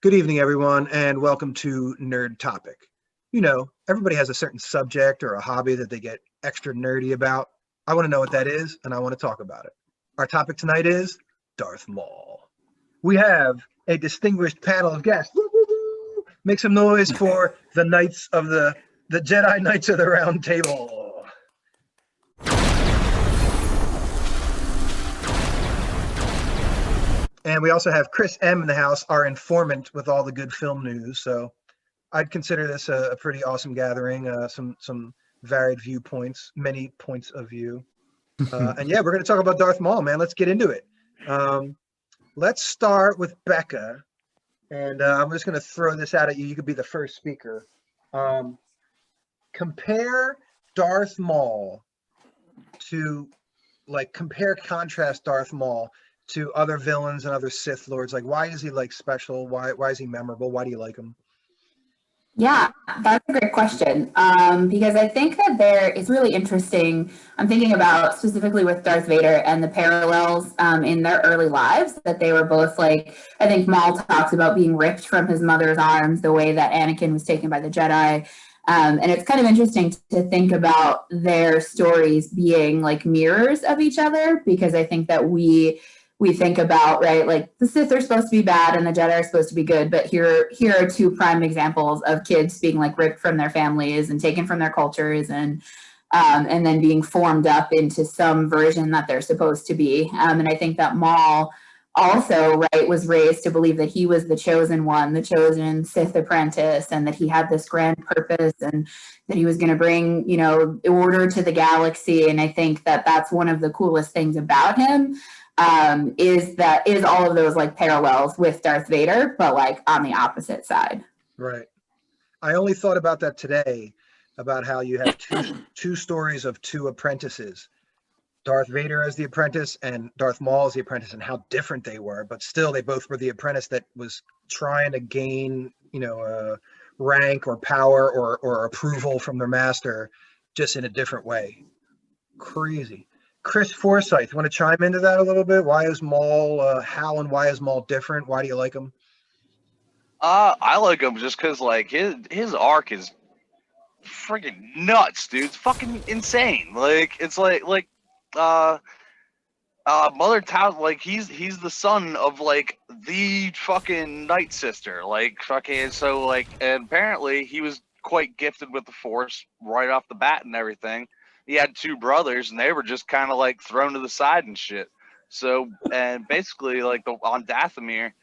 Good evening, everyone, and welcome to Nerd Topic. You know, everybody has a certain subject or a hobby that they get extra nerdy about. I want to know what that is, and I want to talk about it. Our topic tonight is Darth Maul. We have a distinguished panel of guests. Woo, woo, woo. Make some noise for the Knights of the Jedi Knights of the Round Table. And we also have Chris M in the house, our informant with all the good film news. So I'd consider this a pretty awesome gathering. Some varied viewpoints, many points of view. And yeah, we're going to talk about Darth Maul, man. Let's get into it. Let's start with Becca. And I'm just going to throw this out at you. You could be the first speaker. Compare Darth Maul to, contrast Darth Maul to other villains and other Sith Lords. Like, why is he special? Why is he memorable? Why do you like him? Yeah, that's a great question. Because I think that it's really interesting. I'm thinking about specifically with Darth Vader and the parallels in their early lives, that they were both I think Maul talks about being ripped from his mother's arms, the way that Anakin was taken by the Jedi. And it's kind of interesting to think about their stories being mirrors of each other, because I think that we think about, right, the Sith are supposed to be bad and the Jedi are supposed to be good, but here are two prime examples of kids being ripped from their families and taken from their cultures and then being formed up into some version that they're supposed to be. And I think that Maul also, right, was raised to believe that he was the chosen one, the chosen Sith apprentice, and that he had this grand purpose and that he was going to bring, order to the galaxy. And I think that that's one of the coolest things about him. Is all of those parallels with Darth Vader, but on the opposite side. Right. I only thought about that today, about how you have two stories of two apprentices, Darth Vader as the apprentice and Darth Maul as the apprentice, and how different they were, but still they both were the apprentice that was trying to gain, rank or power or approval from their master, just in a different way. Crazy. Chris Forsyth, want to chime into that a little bit? Why is Maul, how and why is Maul different? Why do you like him? I like him just because his arc is freaking nuts, dude. It's fucking insane. Mother Tao, he's the son of the fucking Night Sister, and apparently he was quite gifted with the Force right off the bat and everything. He had two brothers, and they were just kind of thrown to the side and shit. So, and basically, on Dathomir,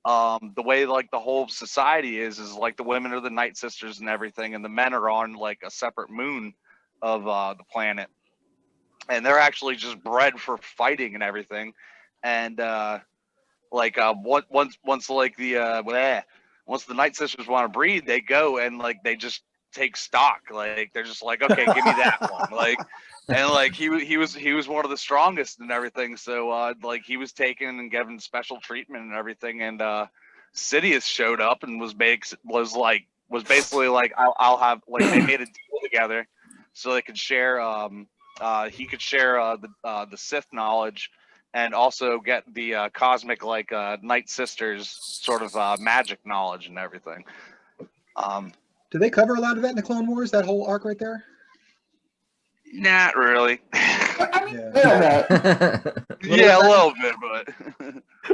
the way the whole society is the women are the Night Sisters and everything, and the men are on a separate moon of the planet, and they're actually just bred for fighting and everything. And once the Night Sisters want to breed, they go and they just take stock. They're just okay, give me that one. And he was one of the strongest and everything. So he was taken and given special treatment and everything. And Sidious showed up and was basically I'll have they made a deal together so they could share. He could share the Sith knowledge and also get the cosmic Night Sisters sort of magic knowledge and everything. Do they cover a lot of that in the Clone Wars, that whole arc right there? Not really. I mean, a little bit. Yeah, a little bit, but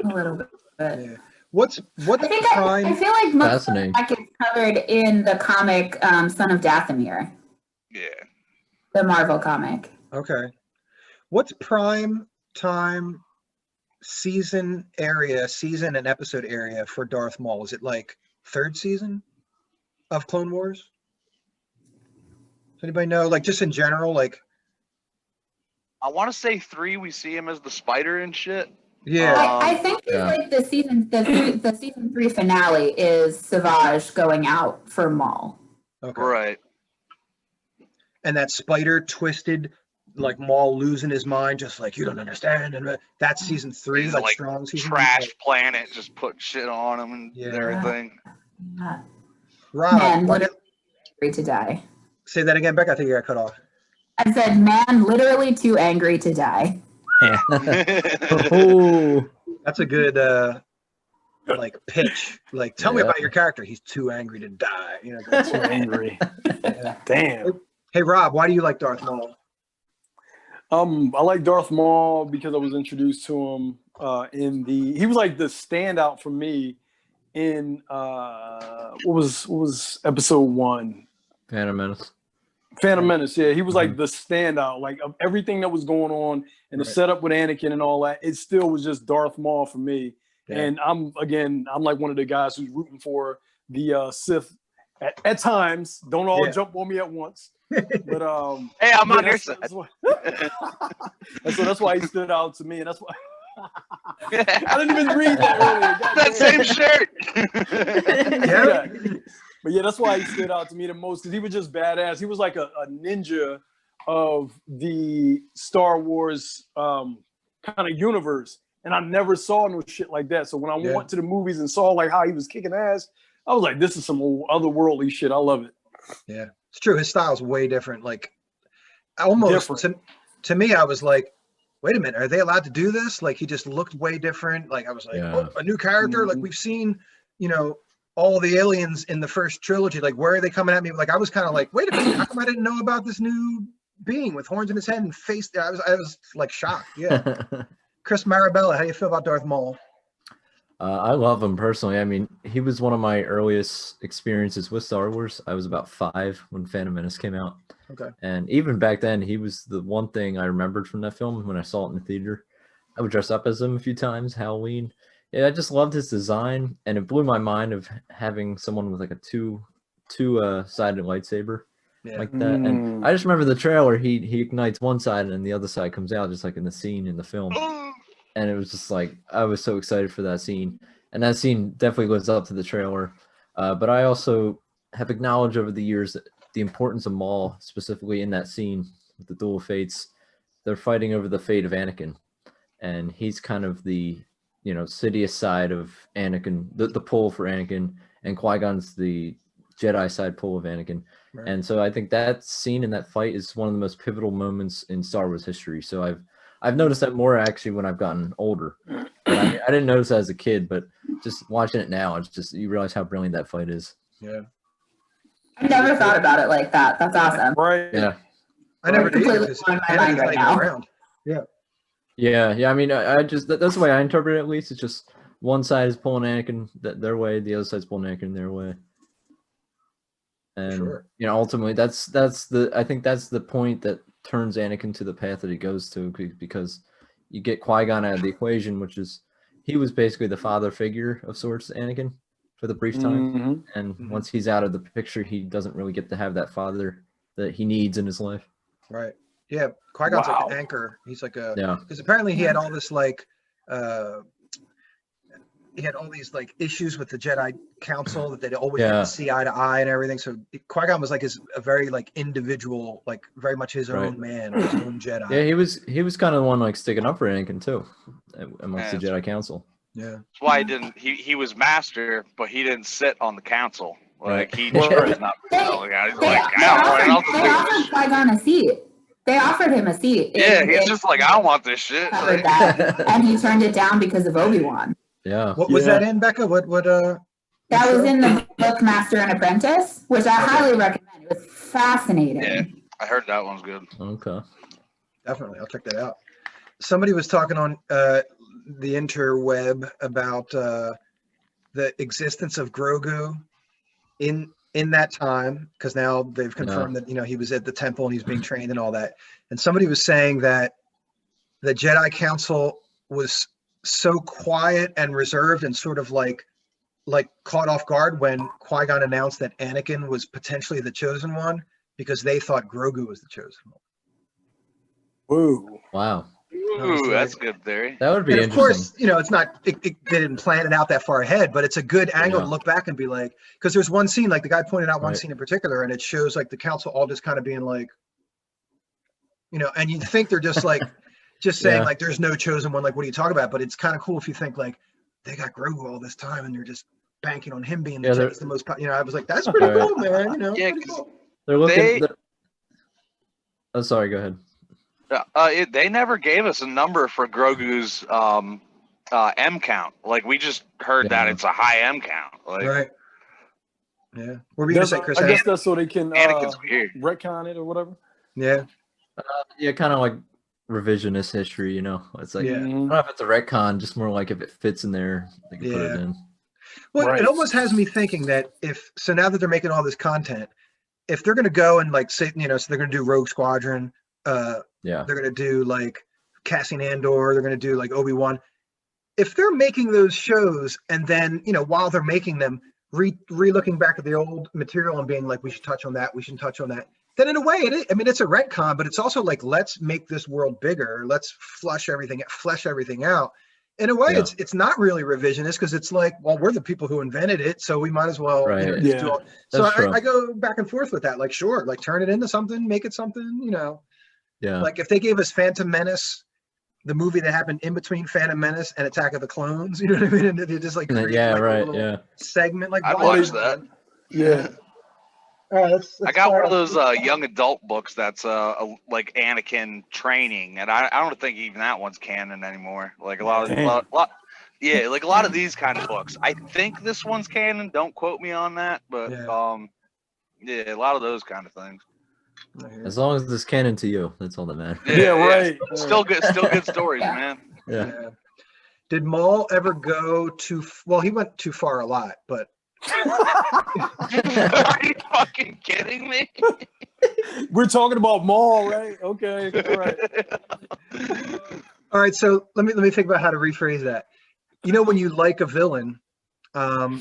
a little bit. Yeah. What's I feel like most of that gets covered in the comic Son of Dathomir. Yeah. The Marvel comic. Okay. What's prime time season and episode area for Darth Maul? Is it third season of Clone Wars? Does anybody know? Just in general, I want to say 3. We see him as the spider and shit. Yeah, I think the season 3 finale is Savage going out for Maul. Okay. Right. And that spider twisted, Maul losing his mind, just you don't understand, and that's season 3, He's strong season. Trash planet, just put shit on him and everything. Rob, man, literally angry to die. Say that again, Beck. I think you got cut off. I said, man, literally too angry to die. That's a good like pitch. Like, tell me about your character. He's too angry to die. You know, Too angry. yeah. Damn. Hey Rob, why do you like Darth Maul? I like Darth Maul because I was introduced to him he was like the standout for me in what was episode 1? Phantom Menace. Phantom Menace, yeah. He was like the standout, like of everything that was going on and the setup with Anakin and all that. It still was just Darth Maul for me. Yeah. And I'm like one of the guys who's rooting for the Sith at times. Don't all jump on me at once. But hey, I'm on your side. That's why he stood out to me, and that's why I didn't even read that earlier. That same shirt. Yeah. But yeah, that's why he stood out to me the most, because he was just badass. He was like a ninja of the Star Wars kind of universe, and I never saw no shit like that. So when I went to the movies and saw like how he was kicking ass, I was like, this is some otherworldly shit. I love it. Yeah, it's true. His style's way different. Like, almost to me, I was like, wait a minute, are they allowed to do this? Like, he just looked way different. Like, I was like, oh, a new character. Like, we've seen, you know, all the aliens in the first trilogy. Like, where are they coming at me? Like, I was kind of like, wait a minute, how come I didn't know about this new being with horns in his head and face? I was like shocked. Yeah. Chris Marabella, how do you feel about Darth Maul? I love him personally. I mean, he was one of my earliest experiences with Star Wars. I was about 5 when Phantom Menace came out. Okay. And even back then, he was the one thing I remembered from that film when I saw it in the theater. I would dress up as him a few times, Halloween. Yeah, I just loved his design, and it blew my mind of having someone with like a two-sided lightsaber like that. And I just remember the trailer. He ignites one side, and then the other side comes out, just like in the scene in the film. And it was just like, I was so excited for that scene. And that scene definitely lives up to the trailer. But I also have acknowledged over the years that the importance of Maul, specifically in that scene with the Duel of Fates. They're fighting over the fate of Anakin. And he's kind of the, you know, Sidious side of Anakin, the pull for Anakin. And Qui-Gon's the Jedi side pull of Anakin. Right. And so I think that scene in that fight is one of the most pivotal moments in Star Wars history. So I've noticed that more actually when I've gotten older. I didn't notice that as a kid, but just watching it now, it's just, you realize how brilliant that fight is. Yeah. I never thought about it like that. That's awesome. Right. Yeah. I never did. Completely on my mind right now. Around. Yeah. Yeah. I mean, I just, that's the way I interpret it, at least. It's just one side is pulling Anakin their way, the other side's pulling Anakin their way. And, you know, ultimately, I think that's the point that turns Anakin to the path that he goes to, because you get Qui-Gon out of the equation, which is, he was basically the father figure of sorts to Anakin for the brief time. And once he's out of the picture, he doesn't really get to have that father that he needs in his life. Right. Yeah. Qui-Gon's like an anchor. He's like because apparently he had all this like, he had all these like issues with the Jedi Council that they'd always have to see eye to eye and everything. So Qui-Gon was like a very like individual, like very much his own man, his own Jedi. Yeah, he was kind of the one like sticking up for Anakin too, amongst the Jedi Council. Yeah, that's why he was master, but he didn't sit on the council. Like he chose not to. They offered Qui-Gon a seat. They offered him a seat. Yeah, he's just like, I don't want this shit. And he turned it down because of Obi-Wan. Yeah. What was that in, Becca? What that was in the book Master and Apprentice, which I highly recommend. It was fascinating. Yeah, I heard that one's good. Okay. Definitely, I'll check that out. Somebody was talking on the interweb about the existence of Grogu in that time, because now they've confirmed that, you know, he was at the temple and he's being trained and all that. And somebody was saying that the Jedi Council was so quiet and reserved and sort of like caught off guard when Qui-Gon announced that Anakin was potentially the chosen one, because they thought Grogu was the chosen one. Ooh. Wow. Ooh, that's a good theory. That would be interesting. Of course, you know, it's not, they didn't plan it out that far ahead, but it's a good angle to look back and be like, because there's one scene, like the guy pointed out one scene in particular, and it shows like the council all just kind of being like, you know, and you think they're just like, just saying like there's no chosen one, like what are you talking about? But it's kind of cool if you think like they got Grogu all this time and they're just banking on him being the most, you know. I was like, that's pretty cool, man. You know, cool. They're looking. Oh, sorry. Go ahead. They never gave us a number for Grogu's M count. Like we just heard that Yeah. it's a high M count. Like Right. Yeah. What were you gonna say, Chris? I guess that's so they can Anakin's weird. retcon it or whatever. Yeah. Yeah, kind of like revisionist history, you know. It's like, Yeah. I don't know if it's a retcon, just more like if it fits in there, they can put it Yeah. in. Well, Right. it almost has me thinking that now that they're making all this content, if they're gonna go and like say, so they're gonna do Rogue Squadron, Yeah. they're gonna do like Cassian Andor, they're gonna do like Obi-Wan. If they're making those shows and then, while they're making them, re-looking back at the old material and being like, we should touch on that, we should touch on that, then in a way, it's a retcon, but it's also like, let's make this world bigger. Let's flesh everything out. In a way, Yeah. it's not really revisionist because it's like, well, we're the people who invented it, so we might as well, Right. just do all. So That's true. I go back and forth with that. Like, sure, like turn it into something, make it something, Yeah. Like if they gave us Phantom Menace, the movie that happened in between Phantom Menace and Attack of the Clones, you know what I mean? And they just like create, Yeah, like, a right. little Yeah. segment, like I'd why watch not? that. Yeah. All right, I got one of those young adult books that's like Anakin training, and I don't think even that one's canon anymore. Like a lot of these kind of books. I think this one's canon. Don't quote me on that, but a lot of those kind of things. As long as it's canon to you, that's all that matters. Yeah, right. Still good stories, man. Yeah. Did Maul ever go too? Well, he went too far a lot, but. Are you fucking kidding me? We're talking about Maul, right? Okay, all right. All right, so let me think about how to rephrase that. When you like a villain, I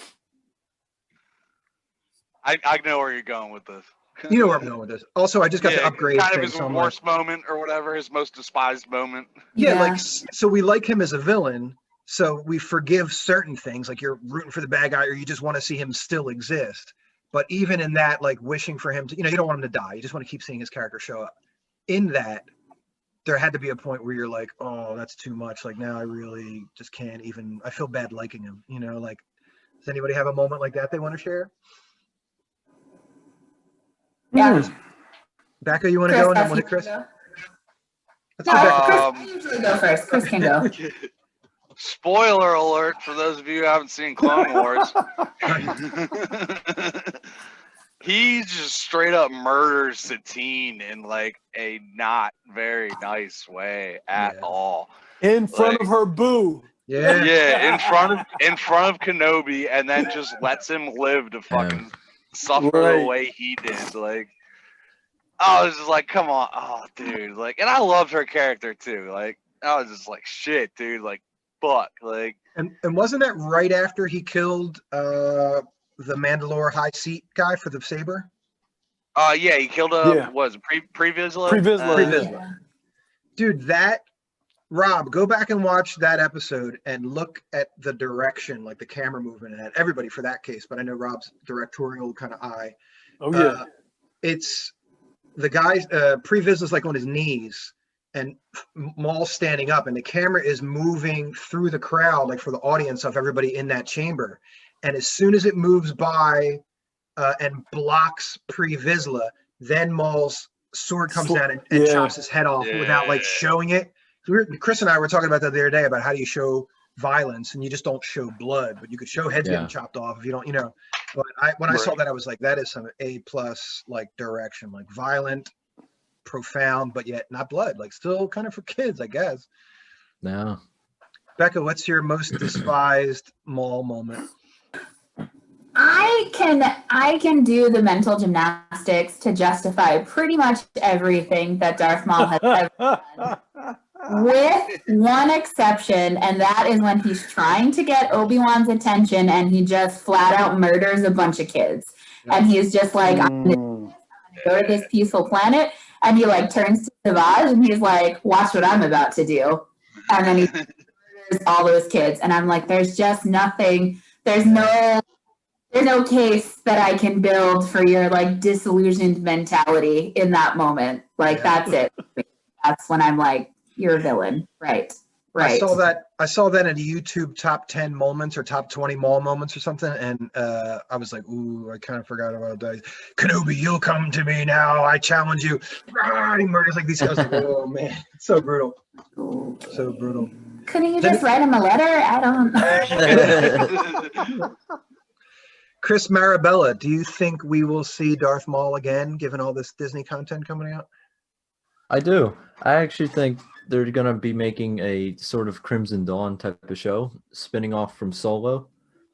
know where you're going with this. you know where I'm going with this. Also, I just got to upgrade kind of things. his So I'm like, worst moment or whatever, his most despised moment. like so we like him as a villain, so we forgive certain things, like you're rooting for the bad guy, or you just want to see him still exist. But even in that, like wishing for him to, you don't want him to die. You just want to keep seeing his character show up. In that, there had to be a point where you're like, oh, that's too much. Like now I really just can't even, I feel bad liking him, like, does anybody have a moment like that they want to share? Yeah. Becca, you want to go and then want to Chris? No, Let's go back. Chris, I usually go first. Chris can go. Spoiler alert for those of you who haven't seen Clone Wars. He just straight up murders Satine in like a not very nice way at all. In front of her boo. Yeah. In front of Kenobi, and then just lets him live to fucking suffer the way he did. Like, I was just like, come on, oh dude, like, and I loved her character too. Like, I was just like, shit, dude, like, fuck, like. And wasn't that right after he killed the Mandalore high seat guy for the saber? Yeah, he killed what was it, Pre-Vizsla? Pre-Vizsla. Dude, Rob, go back and watch that episode and look at the direction, like the camera movement, and everybody for that case, but I know Rob's directorial kind of eye. Oh yeah. It's the guy, Pre-Vizsla's like on his knees, and Maul's standing up, and the camera is moving through the crowd, like for the audience of everybody in that chamber. And as soon as it moves by and blocks Pre-Vizsla, then Maul's sword comes down and chops his head off without like showing it. Chris and I were talking about that the other day about how do you show violence, and you just don't show blood, but you could show heads getting chopped off if you don't, But when I saw that, I was like, that is some A+ like direction, like violent, profound, but yet not blood, like still kind of for kids, I guess. No. Becca, what's your most despised Maul moment? I can do the mental gymnastics to justify pretty much everything that Darth Maul has ever done, with one exception, and that is when he's trying to get Obi-Wan's attention and he just flat out murders a bunch of kids. And he's just like, I'm gonna go to this peaceful planet, and he like turns to Savage and he's like, watch what I'm about to do. And then he murders all those kids. And I'm like, there's just nothing, there's no case that I can build for your like disillusioned mentality in that moment. Like that's it. That's when I'm like, you're a villain. Right. I saw that in a YouTube top 10 moments or top 20 Maul moments or something, and I was like, ooh, I kind of forgot about that. Kenobi, you'll come to me now. I challenge you. He murders like these guys. Like, oh man, it's so brutal. So brutal. Couldn't you just write him a letter? I don't. Chris Marabella, do you think we will see Darth Maul again, given all this Disney content coming out? I do. I actually think they're gonna be making a sort of Crimson Dawn type of show, spinning off from Solo.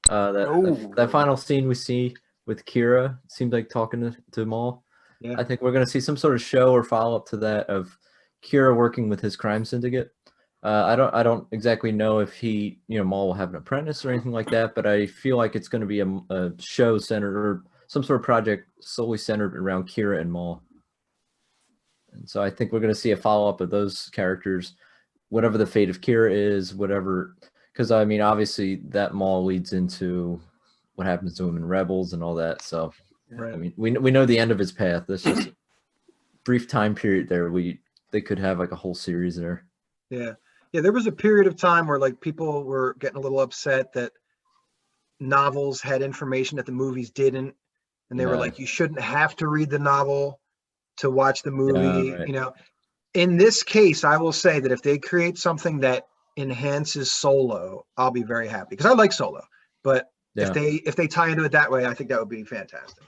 That final scene we see with Kira seems like talking to Maul. Yeah. I think we're gonna see some sort of show or follow up to that of Kira working with his crime syndicate. I don't exactly know if Maul will have an apprentice or anything like that, but I feel like it's going to be a show centered or some sort of project solely centered around Kira and Maul. And so I think we're going to see a follow up of those characters, whatever the fate of Kira is, whatever. Because I mean, obviously that Maul leads into what happens to him in Rebels and all that. So Right. I mean, we know the end of his path. That's just a brief time period there. They could have like a whole series there. Yeah. Yeah, there was a period of time where like people were getting a little upset that novels had information that the movies didn't, and they were Yeah. like, you shouldn't have to read the novel to watch the movie. Yeah, right. You know, in this case, I will say that if they create something that enhances Solo, I'll be very happy because I like Solo. But Yeah. if they tie into it that way, I think that would be fantastic.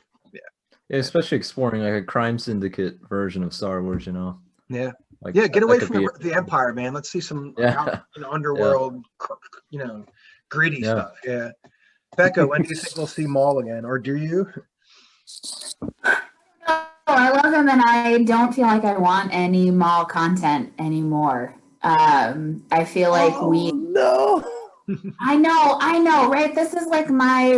Yeah, especially exploring like a crime syndicate version of Star Wars, Yeah. Like, Yeah, get that away could from be the Empire, man. Let's see some Yeah. underworld, greedy Yeah. stuff. Yeah. Becca, when do you think we'll see Maul again, or do you? Oh, I love him, and I don't feel like I want any Maul content anymore. I feel like no. I know, right? This is like my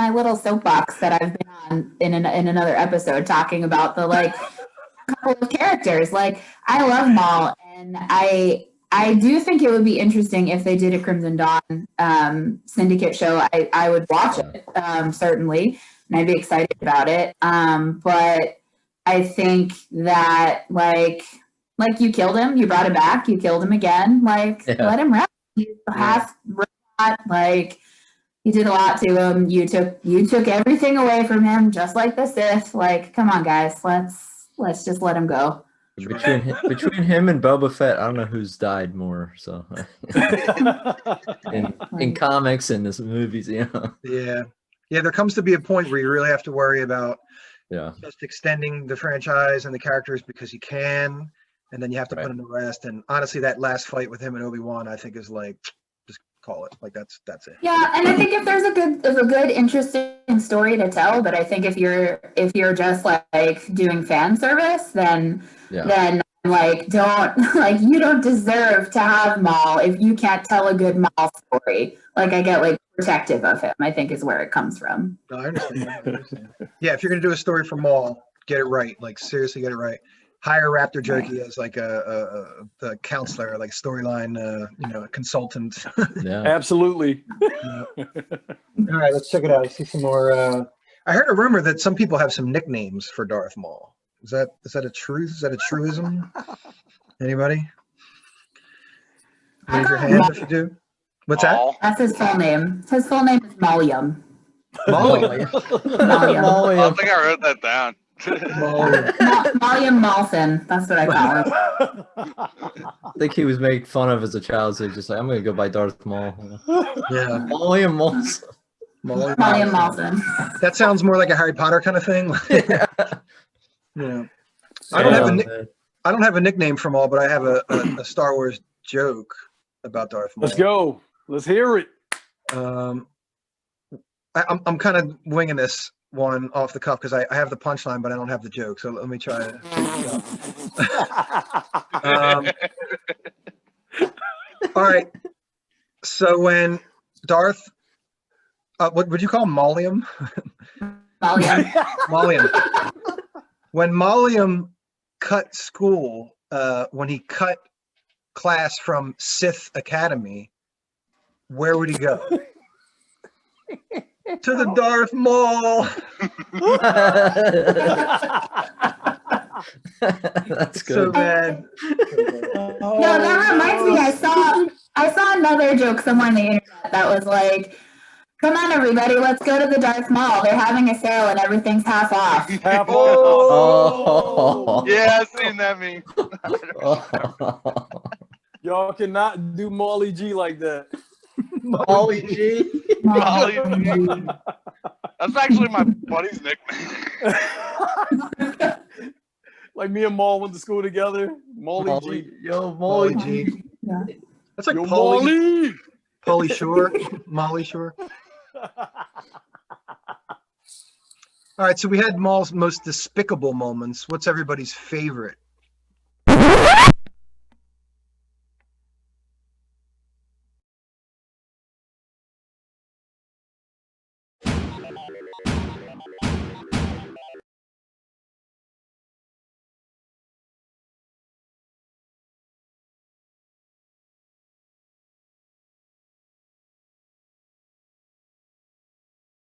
little soapbox that I've been on in another episode talking about the couple of characters. Like, I love Maul, and I do think it would be interesting if they did a Crimson Dawn syndicate show. I would watch it, certainly, and I'd be excited about it. But I think that like you killed him, you brought it back, you killed him again. Let him rest. He's half robot, you did a lot to him. You took everything away from him, just like the Sith. Come on, guys, let's just let him go. between him and Boba Fett, I don't know who's died more. So in comics and this movies, Yeah. There comes to be a point where you really have to worry about just extending the franchise and the characters because you can, and then you have to put them to rest. And honestly, that last fight with him and Obi-Wan, I think is just call it. That's it. Yeah, and I think if there's a good, interesting story to tell, but I think if you're just doing fan service, then don't you don't deserve to have Maul if you can't tell a good Maul story. I get protective of him, I think is where it comes from. No, I understand. Yeah, if you're gonna do a story for Maul, get it right. Seriously, get it right. Hire Raptor Jerky as a counselor, storyline, consultant. Yeah. Absolutely. All right, let's check it out. Let's see some more. I heard a rumor that some people have some nicknames for Darth Maul. Is that a truth? Is that a truism? Anybody? Raise your hand if you do. What's that? Maul. That's his full name. His full name is Maulium. Maulium. Maulium. I think I wrote that down. Maulium Malson. That's what I call him. I think he was made fun of as a child, so he's just I'm gonna go by Darth Maul. Yeah. Maulium Malson. Maulium Malson. That sounds more like a Harry Potter kind of thing. Yeah. I don't have a nickname for Maul, but I have a Star Wars joke about Darth Maul. Let's go. Let's hear it. I'm kind of winging this one off the cuff because I have the punchline, but I don't have the joke. So let me try it. All right. So when Darth, what would you call him? Maulium? Maulium. Maulium. When Maulium cut school, when he cut class from Sith Academy, where would he go? To the Darth Maul. That's good. So bad. No, that reminds me. I saw another joke somewhere on the internet that was "Come on, everybody, let's go to the Darth Maul. They're having a sale and everything's half off." Oh. Yeah, I've seen that meme. Y'all cannot do Molly G like that. Molly G. Molly G. That's actually my buddy's nickname. Like me and Maul went to school together. Molly G. Yo, Molly Molly G. G. Yeah. That's like Yo, Paulie, Molly. Paulie Shore, Molly Shore. All right, so we had Maul's most despicable moments. What's everybody's favorite